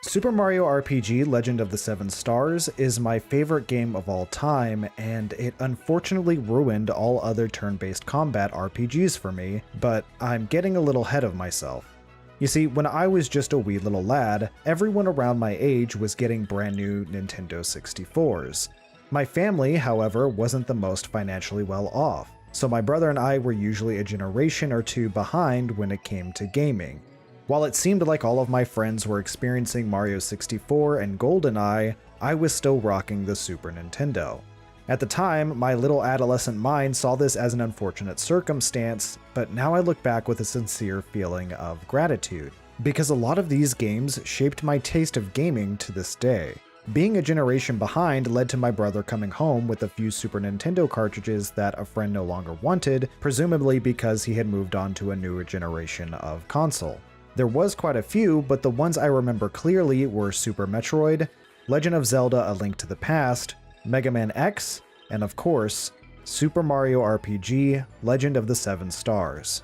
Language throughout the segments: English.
Super Mario RPG Legend of the Seven Stars is my favorite game of all time, and it unfortunately ruined all other turn-based combat RPGs for me, but I'm getting a little ahead of myself. You see, when I was just a wee little lad, everyone around my age was getting brand new Nintendo 64s. My family, however, wasn't the most financially well off, so my brother and I were usually a generation or two behind when it came to gaming. While it seemed like all of my friends were experiencing Mario 64 and GoldenEye, I was still rocking the Super Nintendo. At the time, my little adolescent mind saw this as an unfortunate circumstance, but now I look back with a sincere feeling of gratitude, because a lot of these games shaped my taste of gaming to this day. Being a generation behind led to my brother coming home with a few Super Nintendo cartridges that a friend no longer wanted, presumably because he had moved on to a newer generation of console. There was quite a few, but the ones I remember clearly were Super Metroid, Legend of Zelda: A Link to the Past, Mega Man X, and of course, Super Mario RPG Legend of the Seven Stars.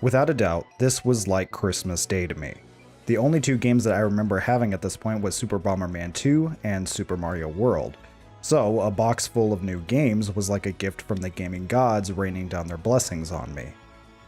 Without a doubt, this was like Christmas Day to me. The only two games that I remember having at this point was Super Bomberman 2 and Super Mario World. So, a box full of new games was like a gift from the gaming gods raining down their blessings on me.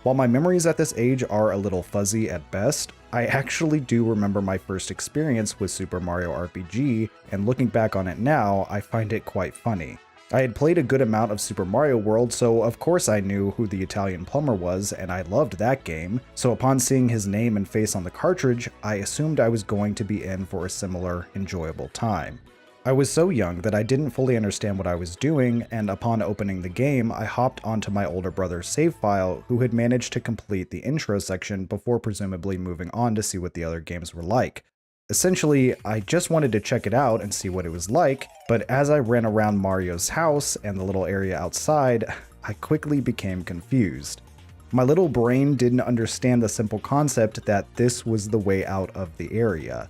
While my memories at this age are a little fuzzy at best, I actually do remember my first experience with Super Mario RPG, and looking back on it now, I find it quite funny. I had played a good amount of Super Mario World, so of course I knew who the Italian plumber was, and I loved that game, so upon seeing his name and face on the cartridge, I assumed I was going to be in for a similar, enjoyable time. I was so young that I didn't fully understand what I was doing, and upon opening the game, I hopped onto my older brother's save file, who had managed to complete the intro section before presumably moving on to see what the other games were like. Essentially, I just wanted to check it out and see what it was like, but as I ran around Mario's house and the little area outside, I quickly became confused. My little brain didn't understand the simple concept that this was the way out of the area.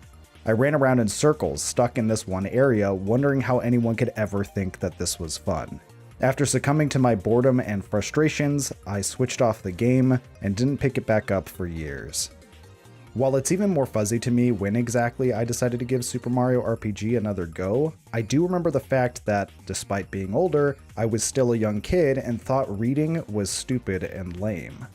I ran around in circles, stuck in this one area, wondering how anyone could ever think that this was fun. After succumbing to my boredom and frustrations, I switched off the game and didn't pick it back up for years. While it's even more fuzzy to me when exactly I decided to give Super Mario RPG another go, I do remember the fact that, despite being older, I was still a young kid and thought reading was stupid and lame.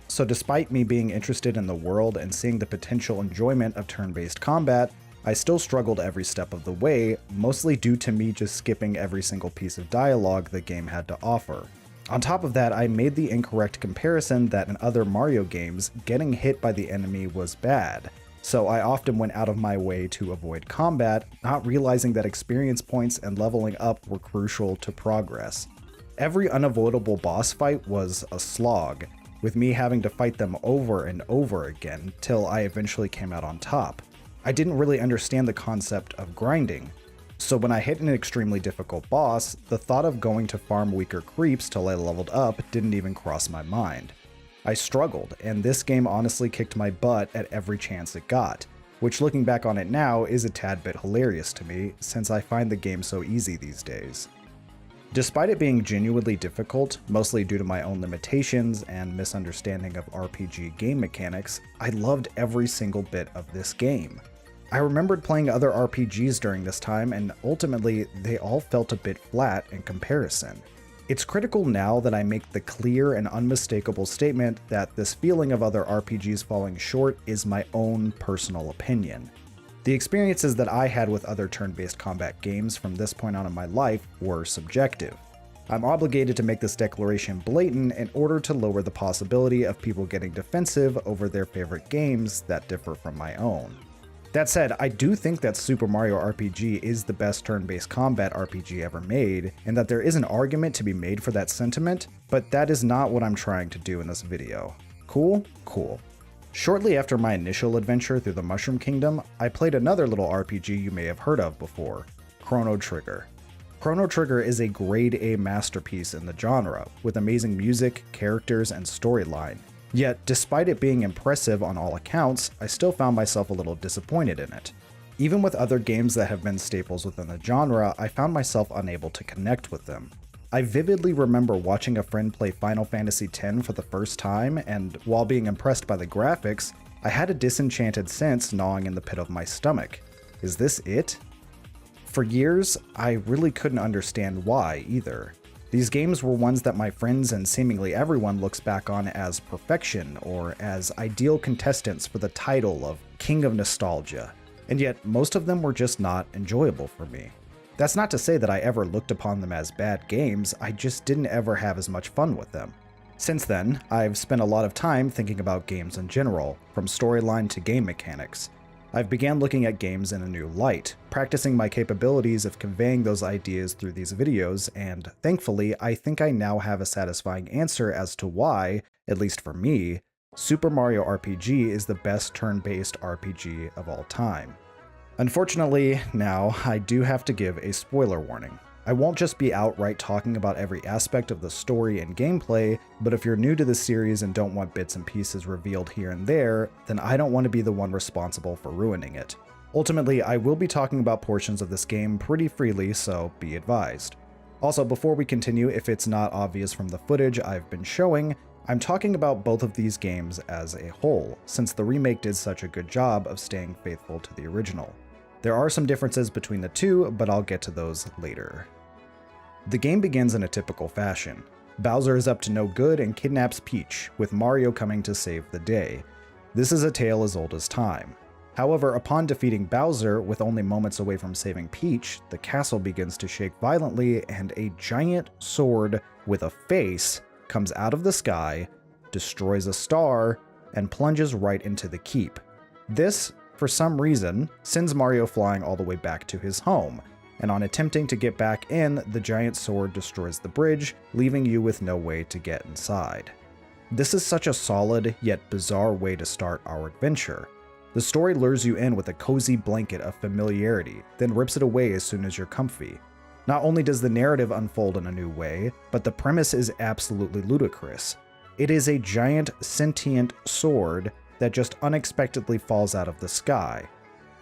So despite me being interested in the world and seeing the potential enjoyment of turn-based combat, I still struggled every step of the way, mostly due to me just skipping every single piece of dialogue the game had to offer. On top of that, I made the incorrect comparison that in other Mario games, getting hit by the enemy was bad, so I often went out of my way to avoid combat, not realizing that experience points and leveling up were crucial to progress. Every unavoidable boss fight was a slog, with me having to fight them over and over again till I eventually came out on top. I didn't really understand the concept of grinding, so when I hit an extremely difficult boss, the thought of going to farm weaker creeps till I leveled up didn't even cross my mind. I struggled, and this game honestly kicked my butt at every chance it got, which looking back on it now is a tad bit hilarious to me, since I find the game so easy these days. Despite it being genuinely difficult, mostly due to my own limitations and misunderstanding of RPG game mechanics, I loved every single bit of this game. I remembered playing other RPGs during this time, and ultimately, they all felt a bit flat in comparison. It's critical now that I make the clear and unmistakable statement that this feeling of other RPGs falling short is my own personal opinion. The experiences that I had with other turn-based combat games from this point on in my life were subjective. I'm obligated to make this declaration blatant in order to lower the possibility of people getting defensive over their favorite games that differ from my own. That said, I do think that Super Mario RPG is the best turn-based combat RPG ever made, and that there is an argument to be made for that sentiment, but that is not what I'm trying to do in this video. Cool? Cool. Shortly after my initial adventure through the Mushroom Kingdom, I played another little RPG you may have heard of before, Chrono Trigger. Chrono Trigger is a grade A masterpiece in the genre, with amazing music, characters, and storyline. Yet, despite it being impressive on all accounts, I still found myself a little disappointed in it. Even with other games that have been staples within the genre, I found myself unable to connect with them. I vividly remember watching a friend play Final Fantasy X for the first time, and while being impressed by the graphics, I had a disenchanted sense gnawing in the pit of my stomach. Is this it? For years, I really couldn't understand why either. These games were ones that my friends and seemingly everyone looks back on as perfection or as ideal contestants for the title of King of Nostalgia, and yet most of them were just not enjoyable for me. That's not to say that I ever looked upon them as bad games, I just didn't ever have as much fun with them. Since then, I've spent a lot of time thinking about games in general, from storyline to game mechanics. I've began looking at games in a new light, practicing my capabilities of conveying those ideas through these videos, and thankfully, I think I now have a satisfying answer as to why, at least for me, Super Mario RPG is the best turn-based RPG of all time. Unfortunately, now, I do have to give a spoiler warning. I won't just be outright talking about every aspect of the story and gameplay, but if you're new to the series and don't want bits and pieces revealed here and there, then I don't want to be the one responsible for ruining it. Ultimately, I will be talking about portions of this game pretty freely, so be advised. Also, before we continue, if it's not obvious from the footage I've been showing, I'm talking about both of these games as a whole, since the remake did such a good job of staying faithful to the original. There are some differences between the two, but I'll get to those later. The game begins in a typical fashion. Bowser is up to no good and kidnaps Peach, with Mario coming to save the day. This is a tale as old as time. However, upon defeating Bowser, with only moments away from saving Peach, the castle begins to shake violently and a giant sword with a face comes out of the sky, destroys a star, and plunges right into the keep. This, for some reason, sends Mario flying all the way back to his home, and on attempting to get back in, the giant sword destroys the bridge, leaving you with no way to get inside. This is such a solid yet bizarre way to start our adventure. The story lures you in with a cozy blanket of familiarity, then rips it away as soon as you're comfy. Not only does the narrative unfold in a new way, but the premise is absolutely ludicrous. It is a giant sentient sword that just unexpectedly falls out of the sky.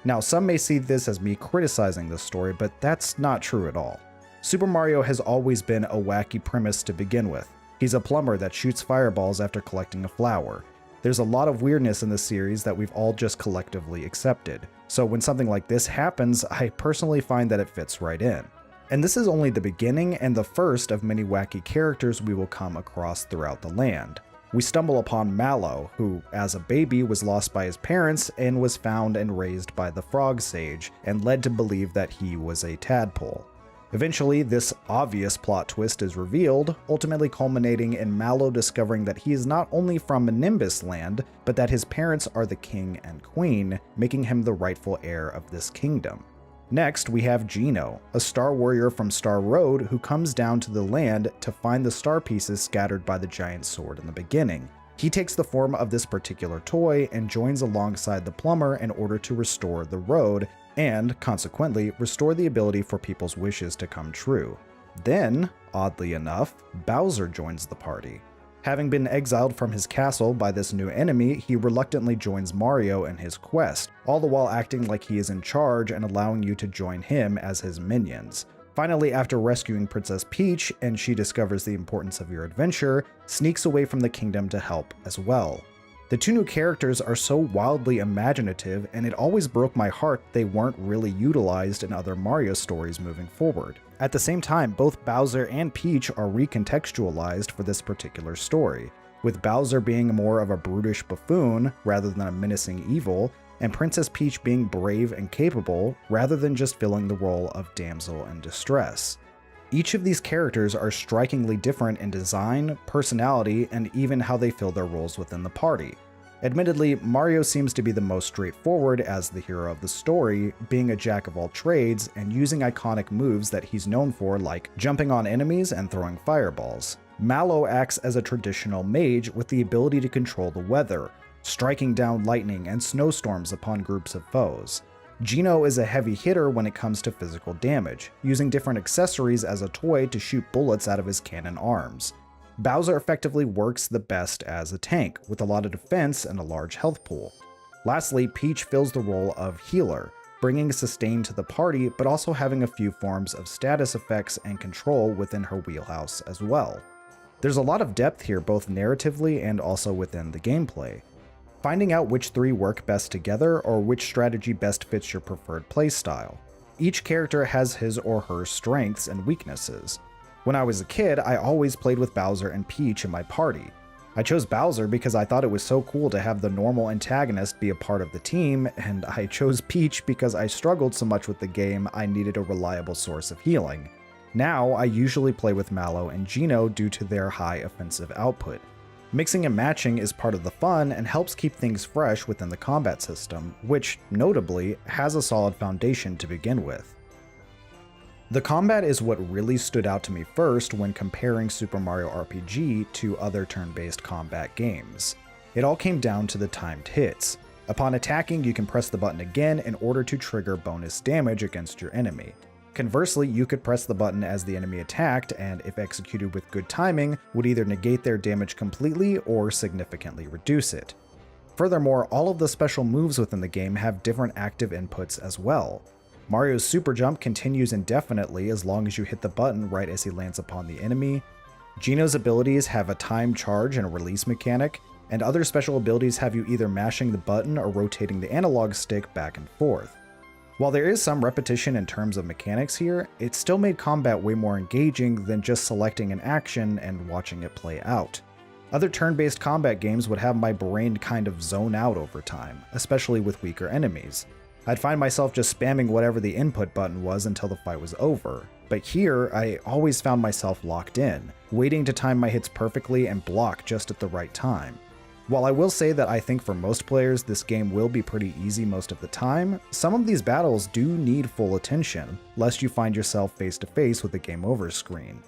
Now, some may see this as me criticizing this story, but that's not true at all. Super Mario has always been a wacky premise to begin with. He's a plumber that shoots fireballs after collecting a flower. There's a lot of weirdness in the series that we've all just collectively accepted. So when something like this happens, I personally find that it fits right in. And this is only the beginning and the first of many wacky characters we will come across throughout the land. We stumble upon Mallow, who, as a baby, was lost by his parents and was found and raised by the Frog Sage, and led to believe that he was a tadpole. Eventually, this obvious plot twist is revealed, ultimately culminating in Mallow discovering that he is not only from Nimbus Land, but that his parents are the king and queen, making him the rightful heir of this kingdom. Next, we have Geno, a star warrior from Star Road who comes down to the land to find the star pieces scattered by the giant sword in the beginning. He takes the form of this particular toy and joins alongside the plumber in order to restore the road, and, consequently, restore the ability for people's wishes to come true. Then, oddly enough, Bowser joins the party. Having been exiled from his castle by this new enemy, he reluctantly joins Mario in his quest, all the while acting like he is in charge and allowing you to join him as his minions. Finally, after rescuing Princess Peach and she discovers the importance of your adventure, sneaks away from the kingdom to help as well. The two new characters are so wildly imaginative, and it always broke my heart they weren't really utilized in other Mario stories moving forward. At the same time, both Bowser and Peach are recontextualized for this particular story, with Bowser being more of a brutish buffoon rather than a menacing evil, and Princess Peach being brave and capable rather than just filling the role of damsel in distress. Each of these characters are strikingly different in design, personality, and even how they fill their roles within the party. Admittedly, Mario seems to be the most straightforward as the hero of the story, being a jack of all trades and using iconic moves that he's known for, like jumping on enemies and throwing fireballs. Mallow acts as a traditional mage with the ability to control the weather, striking down lightning and snowstorms upon groups of foes. Geno is a heavy hitter when it comes to physical damage, using different accessories as a toy to shoot bullets out of his cannon arms. Bowser effectively works the best as a tank, with a lot of defense and a large health pool. Lastly, Peach fills the role of healer, bringing sustain to the party, but also having a few forms of status effects and control within her wheelhouse as well. There's a lot of depth here, both narratively and also within the gameplay. finding out which 3 work best together or which strategy best fits your preferred playstyle. Each character has his or her strengths and weaknesses. When I was a kid, I always played with Bowser and Peach in my party. I chose Bowser because I thought it was so cool to have the normal antagonist be a part of the team, and I chose Peach because I struggled so much with the game I needed a reliable source of healing. Now, I usually play with Mallow and Geno due to their high offensive output. Mixing and matching is part of the fun and helps keep things fresh within the combat system, which, notably, has a solid foundation to begin with. The combat is what really stood out to me first when comparing Super Mario RPG to other turn-based combat games. It all came down to the timed hits. Upon attacking, you can press the button again in order to trigger bonus damage against your enemy. Conversely, you could press the button as the enemy attacked, and if executed with good timing, would either negate their damage completely or significantly reduce it. Furthermore, all of the special moves within the game have different active inputs as well. Mario's super jump continues indefinitely as long as you hit the button right as he lands upon the enemy. Geno's abilities have a time charge and a release mechanic, and other special abilities have you either mashing the button or rotating the analog stick back and forth. While there is some repetition in terms of mechanics here, it still made combat way more engaging than just selecting an action and watching it play out. Other turn-based combat games would have my brain kind of zone out over time, especially with weaker enemies. I'd find myself just spamming whatever the input button was until the fight was over, but here I always found myself locked in, waiting to time my hits perfectly and block just at the right time. While I will say that I think for most players this game will be pretty easy most of the time, some of these battles do need full attention, lest you find yourself face to face with a game over screen.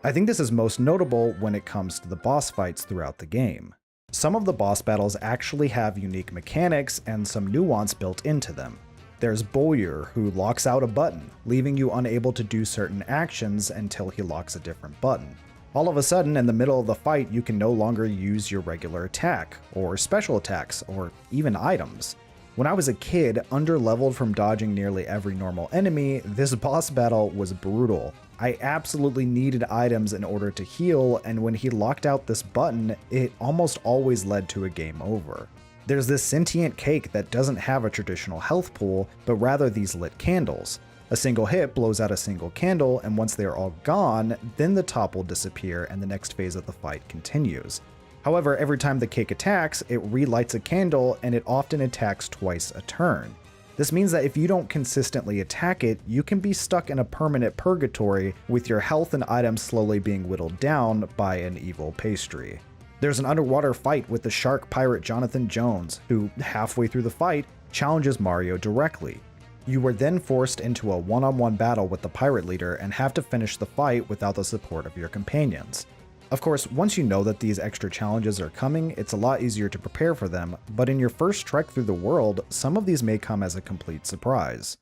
I think this is most notable when it comes to the boss fights throughout the game. Some of the boss battles actually have unique mechanics and some nuance built into them. There's Bowyer, who locks out a button, leaving you unable to do certain actions until he locks a different button. All of a sudden, in the middle of the fight, you can no longer use your regular attack, or special attacks, or even items. When I was a kid, under-leveled from dodging nearly every normal enemy, this boss battle was brutal. I absolutely needed items in order to heal, and when he locked out this button, it almost always led to a game over. There's this sentient cake that doesn't have a traditional health pool, but rather these lit candles. A single hit blows out a single candle, and once they are all gone, then the top will disappear and the next phase of the fight continues. However, every time the cake attacks, it relights a candle and it often attacks twice a turn. This means that if you don't consistently attack it, you can be stuck in a permanent purgatory with your health and items slowly being whittled down by an evil pastry. There's an underwater fight with the shark pirate Jonathan Jones, who, halfway through the fight, challenges Mario directly. You were then forced into a one-on-one battle with the pirate leader and have to finish the fight without the support of your companions. Of course, once you know that these extra challenges are coming, it's a lot easier to prepare for them, but in your first trek through the world, some of these may come as a complete surprise.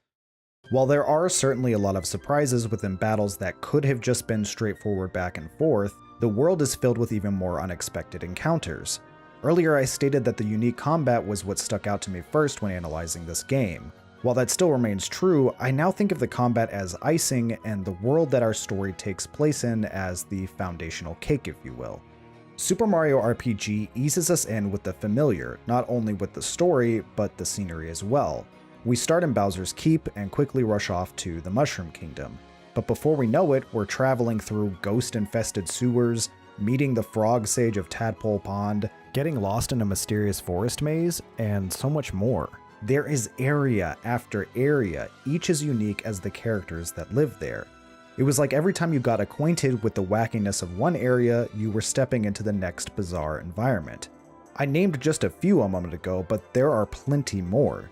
While there are certainly a lot of surprises within battles that could have just been straightforward back and forth, the world is filled with even more unexpected encounters. Earlier I stated that the unique combat was what stuck out to me first when analyzing this game. While that still remains true, I now think of the combat as icing and the world that our story takes place in as the foundational cake, if you will. Super Mario RPG eases us in with the familiar, not only with the story, but the scenery as well. We start in Bowser's Keep and quickly rush off to the Mushroom Kingdom. But before we know it, we're traveling through ghost-infested sewers, meeting the frog sage of Tadpole Pond, getting lost in a mysterious forest maze, and so much more. There is area after area, each as unique as the characters that live there. It was like every time you got acquainted with the wackiness of one area, you were stepping into the next bizarre environment. I named just a few a moment ago, but there are plenty more.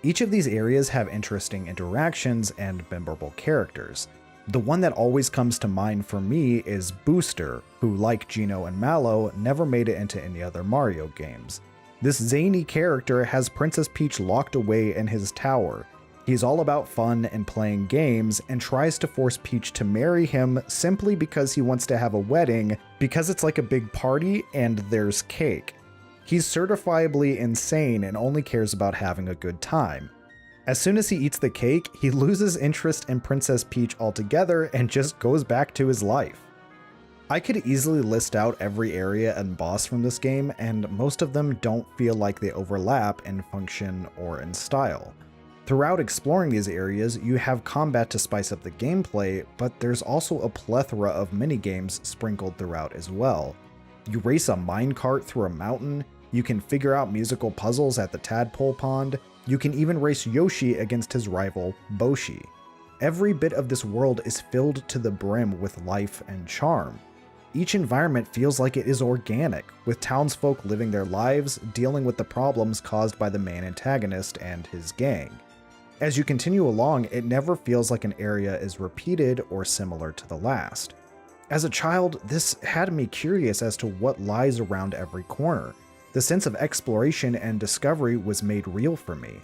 Each of these areas have interesting interactions and memorable characters. The one that always comes to mind for me is Booster, who, like Geno and Mallow, never made it into any other Mario games. This zany character has Princess Peach locked away in his tower. He's all about fun and playing games and tries to force Peach to marry him simply because he wants to have a wedding because it's like a big party and there's cake. He's certifiably insane and only cares about having a good time. As soon as he eats the cake, he loses interest in Princess Peach altogether and just goes back to his life. I could easily list out every area and boss from this game, and most of them don't feel like they overlap in function or in style. Throughout exploring these areas, you have combat to spice up the gameplay, but there's also a plethora of minigames sprinkled throughout as well. You race a minecart through a mountain, you can figure out musical puzzles at the tadpole pond, you can even race Yoshi against his rival, Boshi. Every bit of this world is filled to the brim with life and charm. Each environment feels like it is organic, with townsfolk living their lives, dealing with the problems caused by the main antagonist and his gang. As you continue along, it never feels like an area is repeated or similar to the last. As a child, this had me curious as to what lies around every corner. The sense of exploration and discovery was made real for me.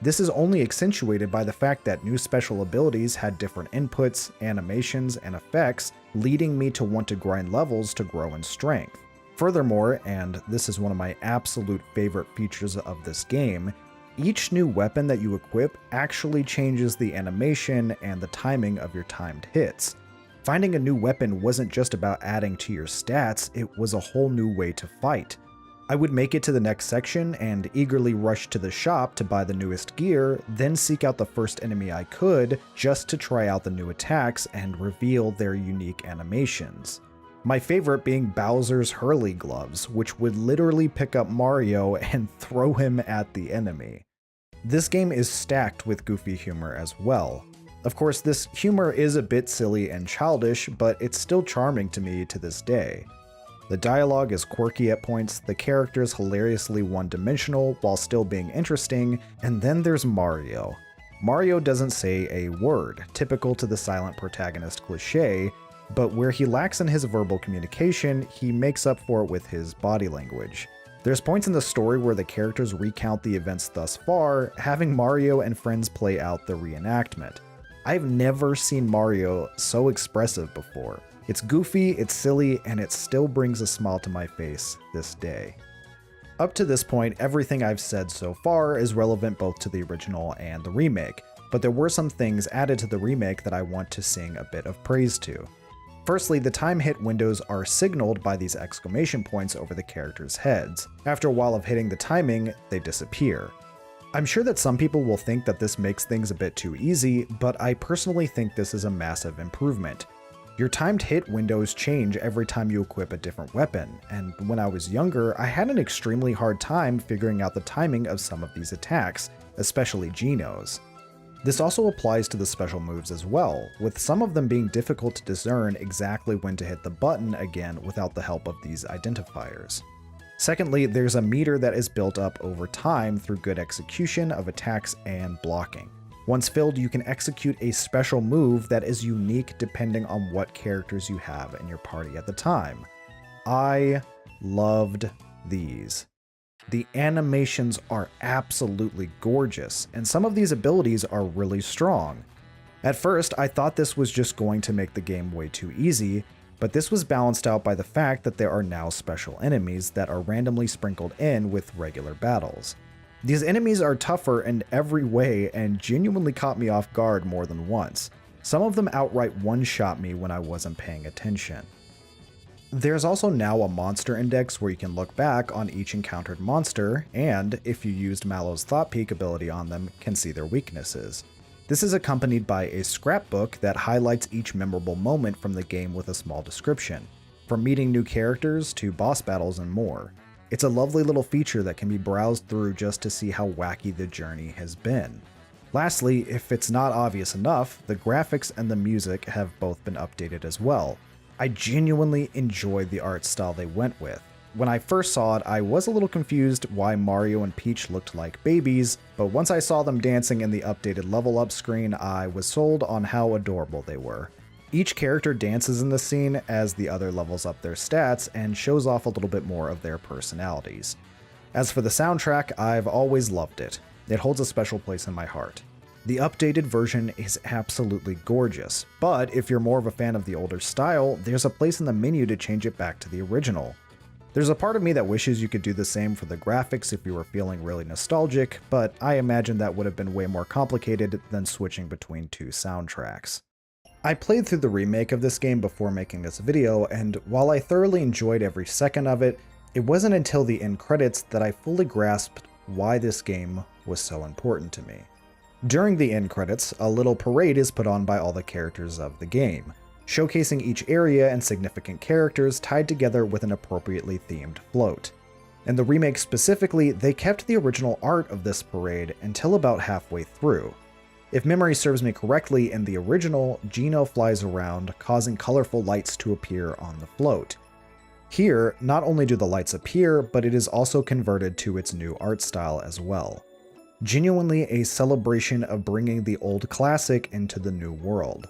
This is only accentuated by the fact that new special abilities had different inputs, animations, and effects, leading me to want to grind levels to grow in strength. Furthermore, and this is one of my absolute favorite features of this game, each new weapon that you equip actually changes the animation and the timing of your timed hits. Finding a new weapon wasn't just about adding to your stats, it was a whole new way to fight. I would make it to the next section and eagerly rush to the shop to buy the newest gear, then seek out the first enemy I could just to try out the new attacks and reveal their unique animations. My favorite being Bowser's Hurley Gloves, which would literally pick up Mario and throw him at the enemy. This game is stacked with goofy humor as well. Of course, this humor is a bit silly and childish, but it's still charming to me to this day. The dialogue is quirky at points, the characters hilariously one-dimensional while still being interesting, and then there's Mario. Mario doesn't say a word, typical to the silent protagonist cliché, but where he lacks in his verbal communication, he makes up for it with his body language. There's points in the story where the characters recount the events thus far, having Mario and friends play out the reenactment. I've never seen Mario so expressive before. It's goofy, it's silly, and it still brings a smile to my face this day. Up to this point, everything I've said so far is relevant both to the original and the remake, but there were some things added to the remake that I want to sing a bit of praise to. Firstly, the time hit windows are signaled by these exclamation points over the characters' heads. After a while of hitting the timing, they disappear. I'm sure that some people will think that this makes things a bit too easy, but I personally think this is a massive improvement. Your timed hit windows change every time you equip a different weapon, and when I was younger, I had an extremely hard time figuring out the timing of some of these attacks, especially Geno's. This also applies to the special moves as well, with some of them being difficult to discern exactly when to hit the button again without the help of these identifiers. Secondly, there's a meter that is built up over time through good execution of attacks and blocking. Once filled, you can execute a special move that is unique depending on what characters you have in your party at the time. I loved these. The animations are absolutely gorgeous, and some of these abilities are really strong. At first, I thought this was just going to make the game way too easy, but this was balanced out by the fact that there are now special enemies that are randomly sprinkled in with regular battles. These enemies are tougher in every way and genuinely caught me off guard more than once. Some of them outright one-shot me when I wasn't paying attention. There's also now a monster index where you can look back on each encountered monster and, if you used Mallow's Thought Peek ability on them, can see their weaknesses. This is accompanied by a scrapbook that highlights each memorable moment from the game with a small description, from meeting new characters to boss battles and more. It's a lovely little feature that can be browsed through just to see how wacky the journey has been. Lastly, if it's not obvious enough, the graphics and the music have both been updated as well. I genuinely enjoyed the art style they went with. When I first saw it, I was a little confused why Mario and Peach looked like babies, but once I saw them dancing in the updated level up screen, I was sold on how adorable they were. Each character dances in the scene as the other levels up their stats and shows off a little bit more of their personalities. As for the soundtrack, I've always loved it. It holds a special place in my heart. The updated version is absolutely gorgeous, but if you're more of a fan of the older style, there's a place in the menu to change it back to the original. There's a part of me that wishes you could do the same for the graphics if you were feeling really nostalgic, but I imagine that would have been way more complicated than switching between two soundtracks. I played through the remake of this game before making this video, and while I thoroughly enjoyed every second of it, it wasn't until the end credits that I fully grasped why this game was so important to me. During the end credits, a little parade is put on by all the characters of the game, showcasing each area and significant characters tied together with an appropriately themed float. In the remake specifically, they kept the original art of this parade until about halfway through. If memory serves me correctly, in the original, Gino flies around, causing colorful lights to appear on the float. Here, not only do the lights appear, but it is also converted to its new art style as well. Genuinely a celebration of bringing the old classic into the new world.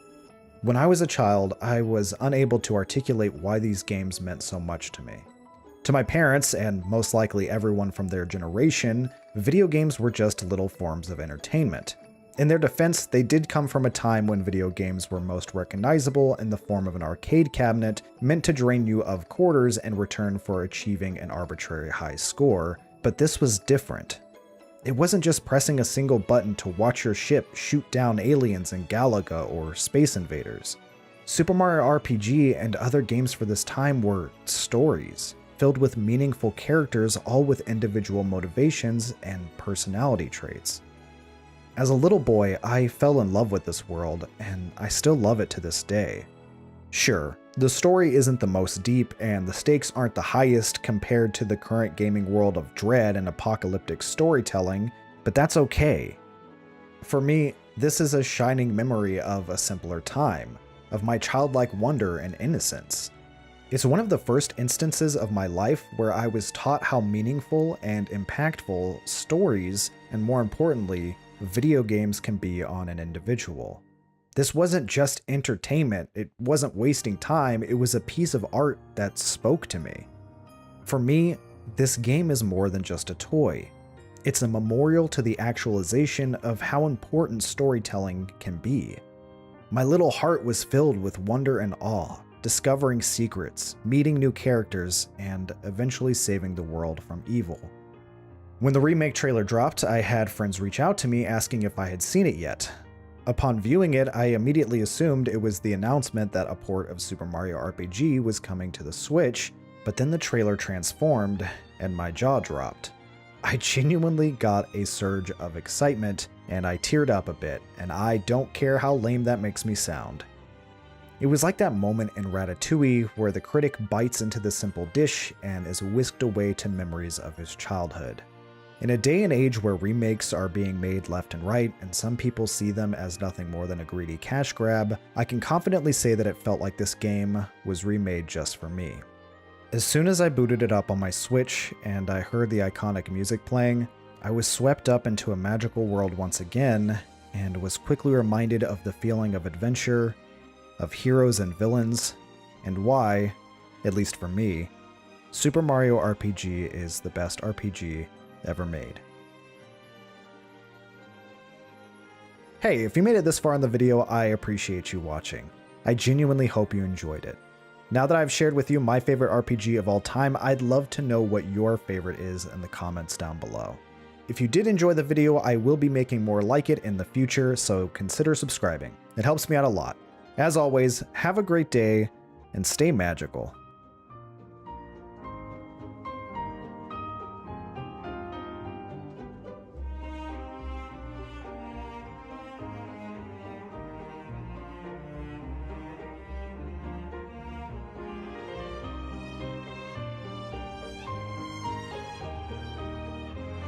When I was a child, I was unable to articulate why these games meant so much to me. To my parents, and most likely everyone from their generation, video games were just little forms of entertainment. In their defense, they did come from a time when video games were most recognizable in the form of an arcade cabinet meant to drain you of quarters in return for achieving an arbitrary high score, but this was different. It wasn't just pressing a single button to watch your ship shoot down aliens in Galaga or Space Invaders. Super Mario RPG and other games for this time were stories, filled with meaningful characters, all with individual motivations and personality traits. As a little boy, I fell in love with this world, and I still love it to this day. Sure, the story isn't the most deep, and the stakes aren't the highest compared to the current gaming world of dread and apocalyptic storytelling, but that's okay. For me, this is a shining memory of a simpler time, of my childlike wonder and innocence. It's one of the first instances of my life where I was taught how meaningful and impactful stories, and more importantly, video games can be on an individual. This wasn't just entertainment, it wasn't wasting time, it was a piece of art that spoke to me. For me, this game is more than just a toy. It's a memorial to the actualization of how important storytelling can be. My little heart was filled with wonder and awe, discovering secrets, meeting new characters, and eventually saving the world from evil. When the remake trailer dropped, I had friends reach out to me asking if I had seen it yet. Upon viewing it, I immediately assumed it was the announcement that a port of Super Mario RPG was coming to the Switch, but then the trailer transformed, and my jaw dropped. I genuinely got a surge of excitement, and I teared up a bit, and I don't care how lame that makes me sound. It was like that moment in Ratatouille where the critic bites into the simple dish and is whisked away to memories of his childhood. In a day and age where remakes are being made left and right, and some people see them as nothing more than a greedy cash grab, I can confidently say that it felt like this game was remade just for me. As soon as I booted it up on my Switch and I heard the iconic music playing, I was swept up into a magical world once again, and was quickly reminded of the feeling of adventure, of heroes and villains, and why, at least for me, Super Mario RPG is the best RPG ever made. Hey, if you made it this far in the video, I appreciate you watching. I genuinely hope you enjoyed it. Now that I've shared with you my favorite RPG of all time, I'd love to know what your favorite is in the comments down below. If you did enjoy the video, I will be making more like it in the future, so consider subscribing. It helps me out a lot. As always, have a great day and stay magical.